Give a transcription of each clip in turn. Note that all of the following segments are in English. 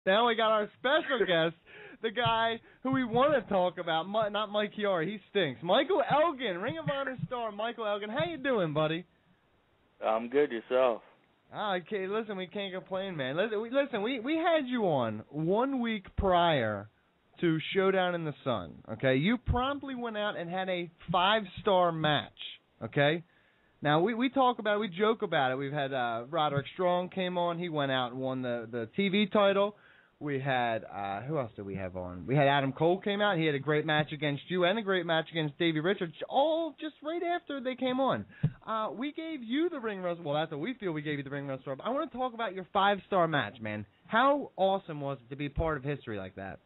Now we got our special guest, the guy who we want to talk about, not Mike Chiari. He stinks. Michael Elgin, Ring of Honor star Michael Elgin. How you doing, buddy? I'm good. Yourself? Okay, listen, we can't complain, man. Listen, we had you on 1 week prior to Showdown in the Sun, okay? You promptly went out and had a 5-star match, okay? Now, we talk about it, we joke about it. We've had Roderick Strong came on. He went out and won the TV title. We had, who else did we have on? We had Adam Cole came out. He had a great match against you and a great match against Davey Richards, all just right after they came on. We gave you the ring rust. Well, that's what we feel we gave you the ring rust. I want to talk about your 5-star match, man. How awesome was it to be part of history like that?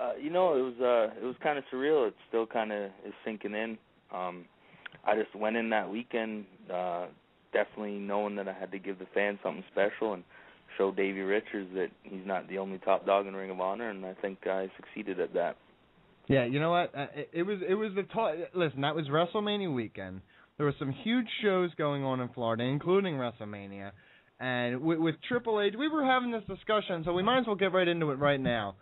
It was kind of surreal. It still kind of is sinking in. I just went in that weekend definitely knowing that I had to give the fans something special and show Davey Richards that he's not the only top dog in Ring of Honor, and I think I succeeded at that. Yeah, you know what? It was listen, that was WrestleMania weekend. There were some huge shows going on in Florida, including WrestleMania. And with Triple H, we were having this discussion, so we might as well get right into it right now.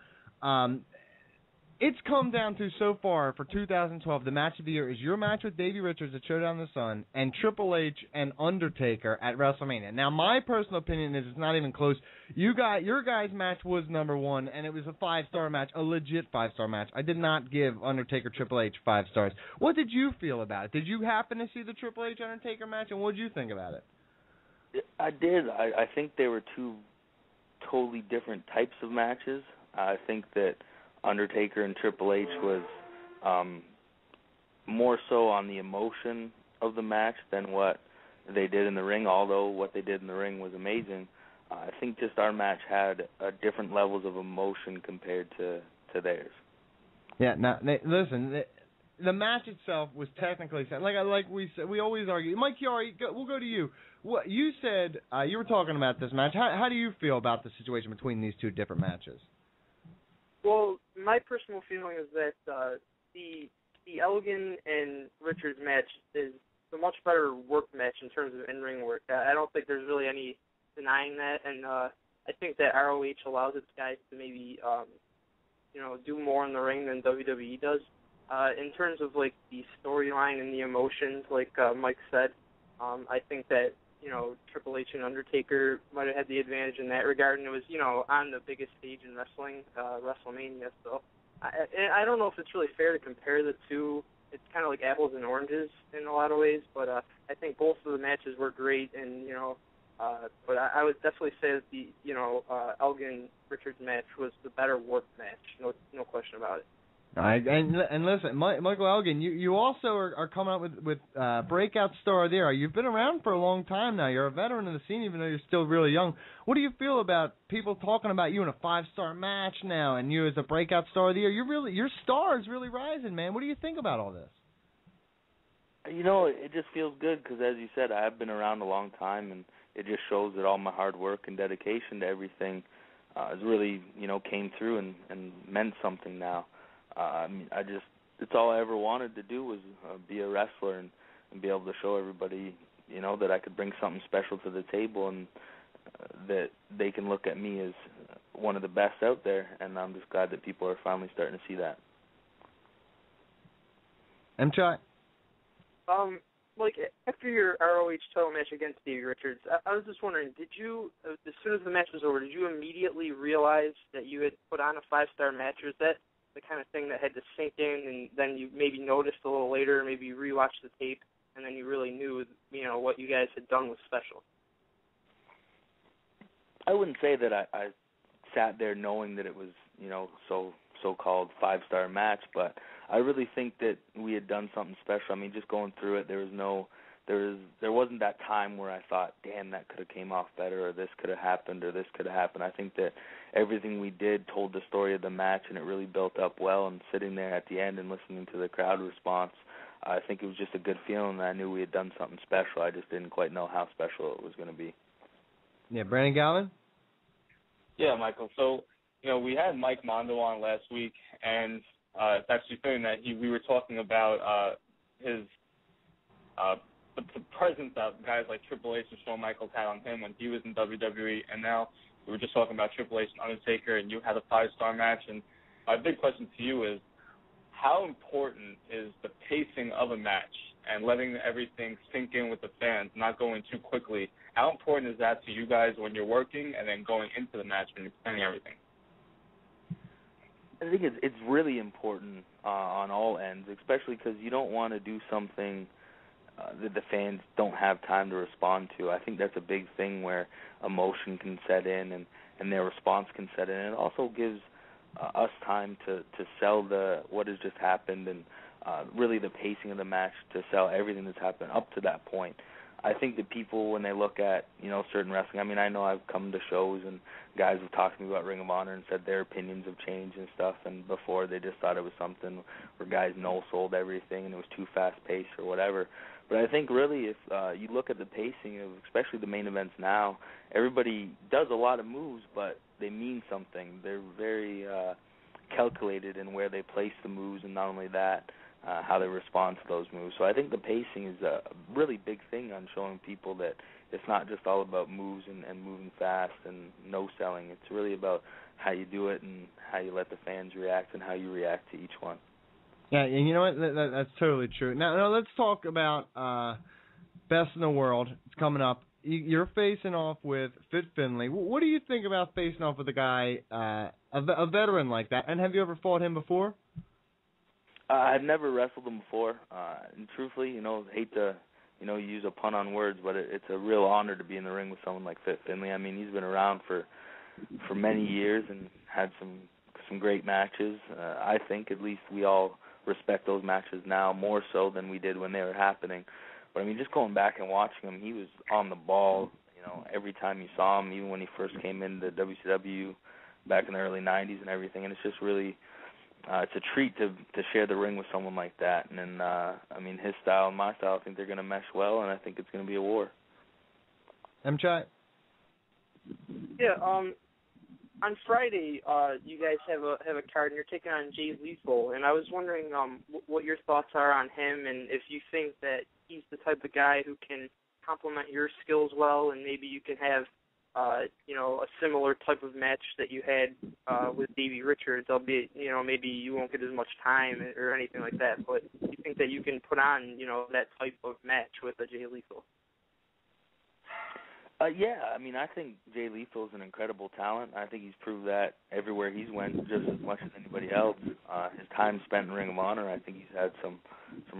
It's come down to, so far, for 2012, the match of the year is your match with Davey Richards at Showdown in the Sun and Triple H and Undertaker at WrestleMania. Now, my personal opinion is it's not even close. Your guys' match was number one, and it was a 5-star match, a legit 5-star match. I did not give Undertaker Triple H 5 stars. What did you feel about it? Did you happen to see the Triple H Undertaker match, and what did you think about it? I did. I think they were two totally different types of matches. I think that Undertaker and Triple H was more so on the emotion of the match than what they did in the ring, although what they did in the ring was amazing. I think just our match had different levels of emotion compared to theirs. Yeah, now, listen, the match itself was technically, like we said, we always argue. Mike Chiari, we'll go to you. What you said, you were talking about this match. How do you feel about the situation between these two different matches? Well, my personal feeling is that the Elgin and Richards match is a much better work match in terms of in-ring work. I don't think there's really any denying that, and I think that ROH allows its guys to maybe do more in the ring than WWE does. In terms of like the storyline and the emotions, like Mike said, I think that Triple H and Undertaker might have had the advantage in that regard, and it was, on the biggest stage in wrestling, WrestleMania. So I don't know if it's really fair to compare the two. It's kind of like apples and oranges in a lot of ways, but I think both of the matches were great, and, but I would definitely say that the, Elgin-Richards match was the better work match, no question about it. All right, and listen, Michael Elgin, you also are coming up with Breakout Star of the Year. You've been around for a long time now. You're a veteran of the scene, even though you're still really young. What do you feel about people talking about you in a 5-star match now, and you as a Breakout Star of the Year? Your star is really rising, man. What do you think about all this? It just feels good because, as you said, I've been around a long time, and it just shows that all my hard work and dedication to everything has really, came through and meant something now. It's all I ever wanted to do was be a wrestler and be able to show everybody, that I could bring something special to the table and that they can look at me as one of the best out there, and I'm just glad that people are finally starting to see that. M-Chai? After your ROH title match against Davey Richards, I was just wondering, did you, as soon as the match was over, did you immediately realize that you had put on a 5-star match, or is that the kind of thing that had to sink in, and then you maybe noticed a little later, maybe you rewatched the tape, and then you really knew, what you guys had done was special? I wouldn't say that I sat there knowing that it was, so-called 5-star match, but I really think that we had done something special. I mean, just going through it, there wasn't that time where I thought, damn, that could have came off better, or this could have happened, or this could have happened. I think that everything we did told the story of the match, and it really built up well, and sitting there at the end and listening to the crowd response, I think it was just a good feeling that I knew we had done something special. I just didn't quite know how special it was going to be. Yeah, Brandon Galvin? Yeah, Michael. So, we had Mike Mondo on last week, and it's actually something that we were talking about his the presence that guys like Triple H and Shawn Michaels had on him when he was in WWE, and now we were just talking about Triple H and Undertaker, and you had a 5-star match. And my big question to you is, how important is the pacing of a match and letting everything sink in with the fans, not going too quickly? How important is that to you guys when you're working and then going into the match when you're planning everything? I think it's really important on all ends, especially because you don't want to do something that the fans don't have time to respond to. I think that's a big thing where emotion can set in and their response can set in. And it also gives us time to sell what has just happened and really the pacing of the match, to sell everything that's happened up to that point. I think that people, when they look at, certain wrestling, I mean, I know I've come to shows and guys have talked to me about Ring of Honor and said their opinions have changed and stuff, and before they just thought it was something where guys no-sold everything and it was too fast-paced or whatever. But I think really if you look at the pacing of especially the main events now, everybody does a lot of moves, but they mean something. They're very calculated in where they place the moves, and not only that, how they respond to those moves. So I think the pacing is a really big thing on showing people that it's not just all about moves and moving fast and no-selling. It's really about how you do it and how you let the fans react and how you react to each one. Yeah, and you know what? That's totally true. Now let's talk about Best in the World. It's coming up. You're facing off with Fit Finlay. What do you think about facing off with a guy, a veteran like that? And have you ever fought him before? I've never wrestled him before, and truthfully, hate to, use a pun on words, but it's a real honor to be in the ring with someone like Fit Finlay. I mean, he's been around for many years and had some great matches. I think at least we all respect those matches now more so than we did when they were happening. But I mean, just going back and watching him, he was on the ball, every time you saw him, even when he first came into WCW back in the early 90s and everything, and it's just really it's a treat to share the ring with someone like that. And then, I mean, his style and my style, I think they're going to mesh well, and I think it's going to be a war. M-Chat? Yeah, on Friday, you guys have a card, and you're taking on Jay Lethal, and I was wondering what your thoughts are on him, and if you think that he's the type of guy who can complement your skills well, and maybe you can have a similar type of match that you had with Davey Richards, albeit, maybe you won't get as much time or anything like that, but you think that you can put on, that type of match with a Jay Lethal? Yeah, I mean, I think Jay Lethal is an incredible talent. I think he's proved that everywhere he's went just as much as anybody else. His time spent in Ring of Honor, I think he's had some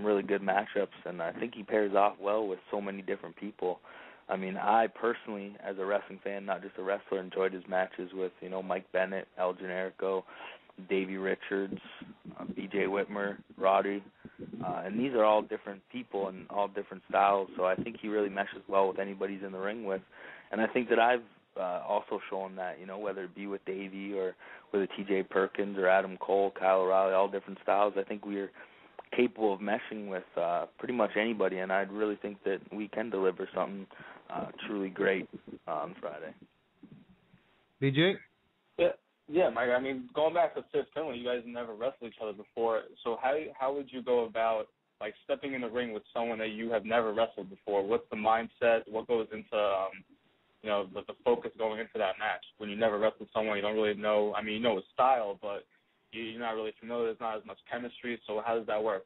really good matchups, and I think he pairs off well with so many different people. I mean, I personally, as a wrestling fan, not just a wrestler, enjoyed his matches with, Mike Bennett, Elgin, Davey Richards, B.J. Whitmer, Roddy, and these are all different people and all different styles, so I think he really meshes well with anybody he's in the ring with. And I think that I've also shown that, whether it be with Davey or with a T.J. Perkins or Adam Cole, Kyle O'Reilly, all different styles, I think we're capable of meshing with pretty much anybody, and I really think that we can deliver something truly great on Friday. BJ? Yeah, Mike. I mean, going back to Fit Finlay, you guys never wrestled each other before. So how would you go about stepping in the ring with someone that you have never wrestled before? What's the mindset? What goes into the focus going into that match when you never wrestled someone you don't really know? I mean, you know his style, but you're not really familiar. There's not as much chemistry. So how does that work?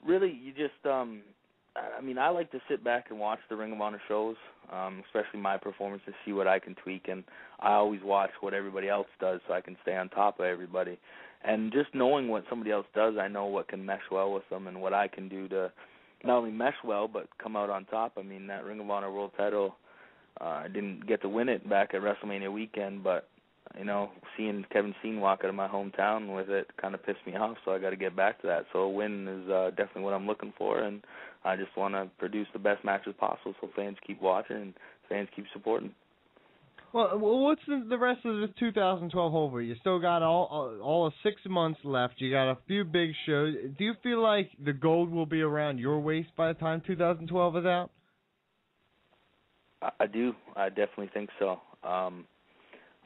Really, you just I mean, I like to sit back and watch the Ring of Honor shows, especially my performance, to see what I can tweak, and I always watch what everybody else does so I can stay on top of everybody. And just knowing what somebody else does, I know what can mesh well with them and what I can do to not only mesh well but come out on top. I mean, that Ring of Honor World title, I didn't get to win it back at WrestleMania weekend, but seeing Kevin Steen walk out of my hometown with it kind of pissed me off, so I got to get back to that. So a win is definitely what I'm looking for, and I just want to produce the best matches possible so fans keep watching and fans keep supporting. Well, what's the rest of the 2012 over? You still got all of 6 months left. You got a few big shows. Do you feel like the gold will be around your waist by the time 2012 is out? I do. I definitely think so.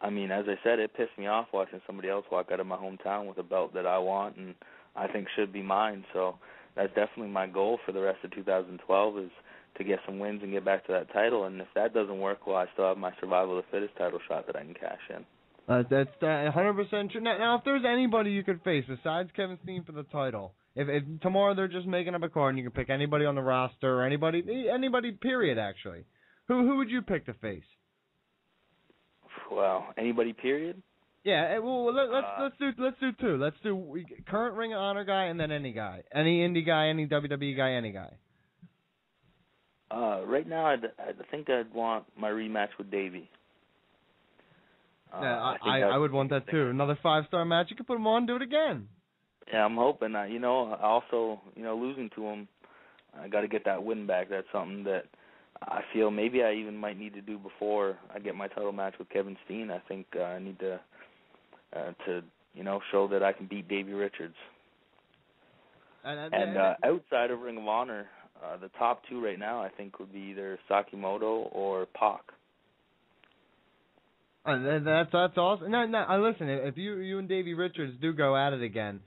I mean, as I said, it pissed me off watching somebody else walk out of my hometown with a belt that I want and I think should be mine. So that's definitely my goal for the rest of 2012 is get some wins and get back to that title. And if that doesn't work, well, I still have my survival of the fittest title shot that I can cash in. That's 100% true. Now, if there's anybody you could face besides Kevin Steen for the title, if tomorrow they're just making up a card and you can pick anybody on the roster or anybody period, actually, who would you pick to face? Well, anybody period? Yeah, well, let's do two. Let's do current Ring of Honor guy and then any guy, any indie guy, any WWE guy, any guy. Right now, I think I'd want my rematch with Davey. Yeah, I would want that too. Another 5-star match. You could put him on, do it again. Yeah, I'm hoping. Also, losing to him, I got to get that win back. That's something that I feel maybe I even might need to do before I get my title match with Kevin Steen. I think I need to show that I can beat Davey Richards. And outside of Ring of Honor, the top two right now I think would be either Sakimoto or Pac. That's awesome. Now, listen. If you and Davey Richards do go at it again,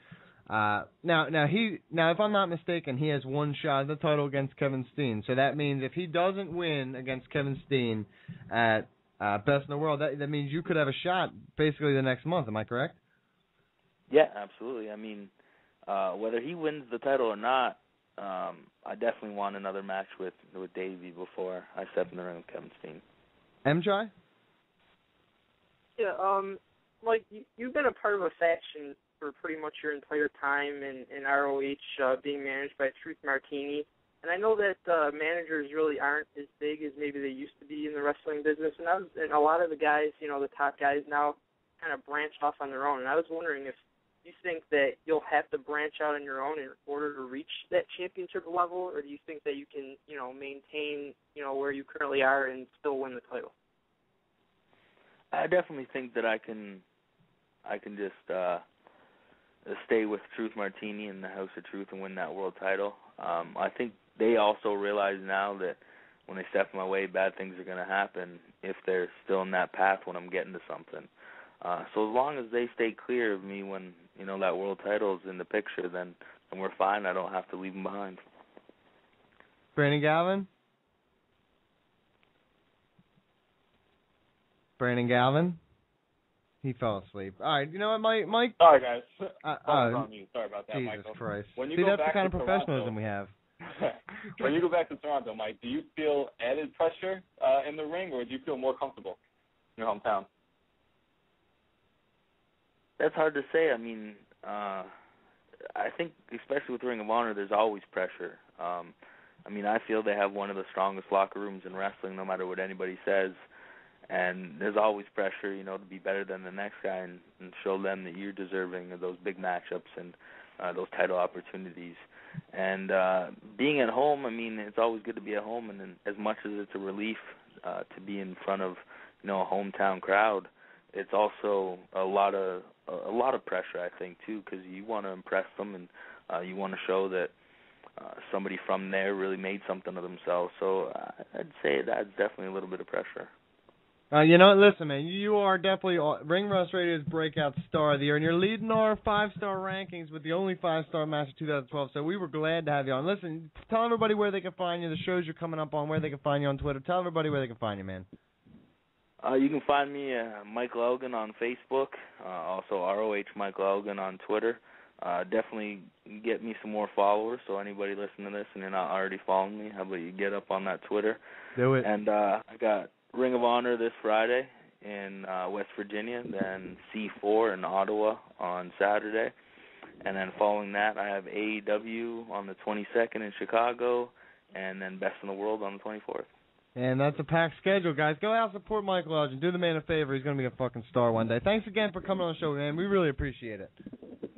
now if I'm not mistaken, he has one shot at the title against Kevin Steen. So that means if he doesn't win against Kevin Steen at Best in the World, that means you could have a shot basically the next month. Am I correct? Yeah, absolutely. I mean, whether he wins the title or not, I definitely want another match with Davey before I step in the ring with Kevin Steen. M-Try? Yeah, you've been a part of a faction for pretty much your entire time in ROH, being managed by Truth Martini. And I know that managers really aren't as big as maybe they used to be in the wrestling business. And a lot of the guys, the top guys now kind of branch off on their own. And I was wondering if you think that you'll have to branch out on your own in order to reach that championship level, or do you think that you can, maintain, where you currently are and still win the title? I definitely think that I can just stay with Truth Martini in the House of Truth and win that world title. I think they also realize now that when they step in my way, bad things are going to happen if they're still in that path when I'm getting to something. So as long as they stay clear of me when that world title is in the picture, then we're fine. I don't have to leave them behind. Brandon Galvin? He fell asleep. All right, you know what, Mike? Sorry, guys. On you. Sorry about that, Jesus Michael. Christ. When you See, go that's back the kind to of Toronto, professionalism we have. When you go back to Toronto, Mike, do you feel added pressure in the ring, or do you feel more comfortable in your hometown? That's hard to say. I mean, I think, especially with Ring of Honor, there's always pressure. I feel they have one of the strongest locker rooms in wrestling, no matter what anybody says. And there's always pressure, to be better than the next guy and show them that you're deserving of those big matchups and those title opportunities. And being at home, it's always good to be at home. And as much as it's a relief to be in front of, a hometown crowd, it's also a lot of pressure, I think, too, because you want to impress them and you want to show that somebody from there really made something of themselves. So I'd say that's definitely a little bit of pressure. Listen, man, you are definitely Ring Rust Radio's breakout star of the year, and you're leading our 5-star rankings with the only 5-star match of 2012, so we were glad to have you on. Listen, tell everybody where they can find you, the shows you're coming up on, where they can find you on Twitter. Tell everybody where they can find you, man. You can find me, Michael Elgin, on Facebook, also ROH Michael Elgin on Twitter. Definitely get me some more followers, so anybody listening to this and you're not already following me, how about you get up on that Twitter? Do it. And I got Ring of Honor this Friday in West Virginia, then C4 in Ottawa on Saturday. And then following that, I have AEW on the 22nd in Chicago, and then Best in the World on the 24th. And that's a packed schedule, guys. Go out and support Michael Elgin. Do the man a favor. He's going to be a fucking star one day. Thanks again for coming on the show, man. We really appreciate it.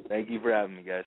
Thank you for having me, guys.